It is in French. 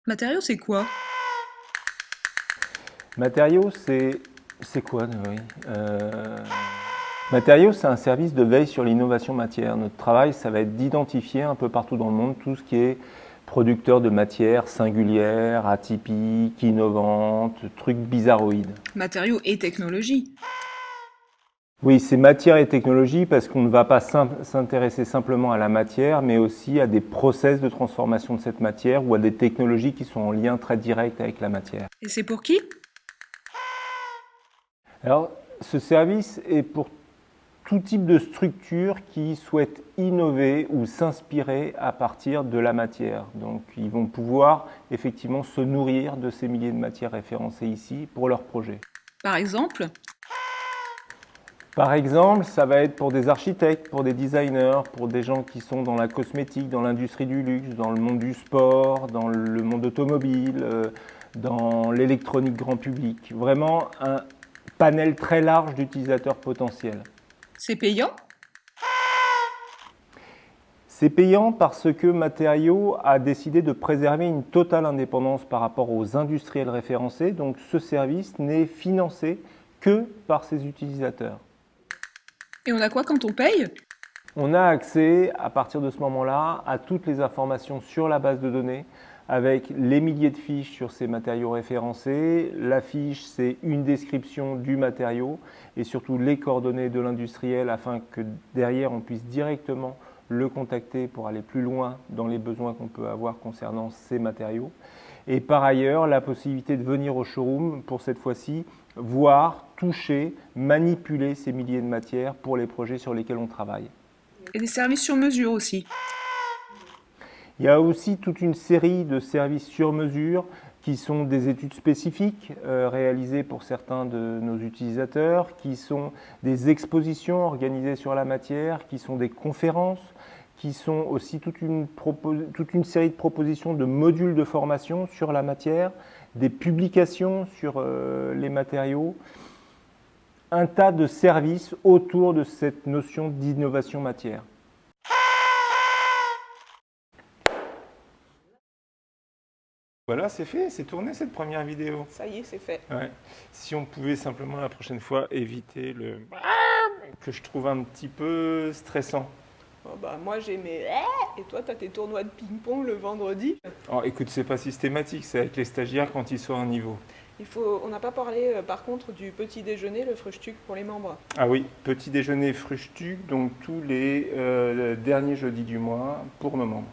Matériaux, c'est quoi? Matériaux, c'est quoi, oui. Matériaux, c'est un service de veille sur l'innovation matière. Notre travail, ça va être d'identifier un peu partout dans le monde tout ce qui est producteur de matières singulières, atypiques, innovantes, trucs bizarroïdes. Matériaux et technologie. Oui, c'est matière et technologie parce qu'on ne va pas s'intéresser simplement à la matière, mais aussi à des process de transformation de cette matière ou à des technologies qui sont en lien très direct avec la matière. Et c'est pour qui? Alors, ce service est pour tout type de structure qui souhaite innover ou s'inspirer à partir de la matière. Donc, ils vont pouvoir effectivement se nourrir de ces milliers de matières référencées ici pour leurs projets. Par exemple? Par exemple, ça va être pour des architectes, pour des designers, pour des gens qui sont dans la cosmétique, dans l'industrie du luxe, dans le monde du sport, dans le monde automobile, dans l'électronique grand public. Vraiment un panel très large d'utilisateurs potentiels. C'est payant? C'est payant parce que Matériaux a décidé de préserver une totale indépendance par rapport aux industriels référencés. Donc ce service n'est financé que par ses utilisateurs. Et on a quoi quand on paye? On a accès à partir de ce moment-là à toutes les informations sur la base de données avec les milliers de fiches sur ces matériaux référencés. La fiche, c'est une description du matériau et surtout les coordonnées de l'industriel afin que derrière on puisse directement le contacter pour aller plus loin dans les besoins qu'on peut avoir concernant ces matériaux. Et par ailleurs, la possibilité de venir au showroom pour cette fois-ci, voir, toucher, manipuler ces milliers de matières pour les projets sur lesquels on travaille. Et des services sur mesure aussi. Il y a aussi toute une série de services sur mesure qui sont des études spécifiques réalisées pour certains de nos utilisateurs, qui sont des expositions organisées sur la matière, qui sont des conférences, qui sont aussi toute une série de propositions de modules de formation sur la matière, des publications sur les matériaux, un tas de services autour de cette notion d'innovation matière. Voilà, c'est fait, c'est tourné cette première vidéo. Ça y est, c'est fait. Ouais. Si on pouvait simplement la prochaine fois éviter le que je trouve un petit peu stressant. Oh bah moi j'ai mes et toi t'as tes tournois de ping-pong le vendredi. Oh, écoute, c'est pas systématique, c'est avec les stagiaires quand ils sont à un niveau. On n'a pas parlé par contre du petit déjeuner, le Frühstück pour les membres. Ah oui, petit déjeuner Frühstück, donc tous les derniers jeudis du mois pour nos membres.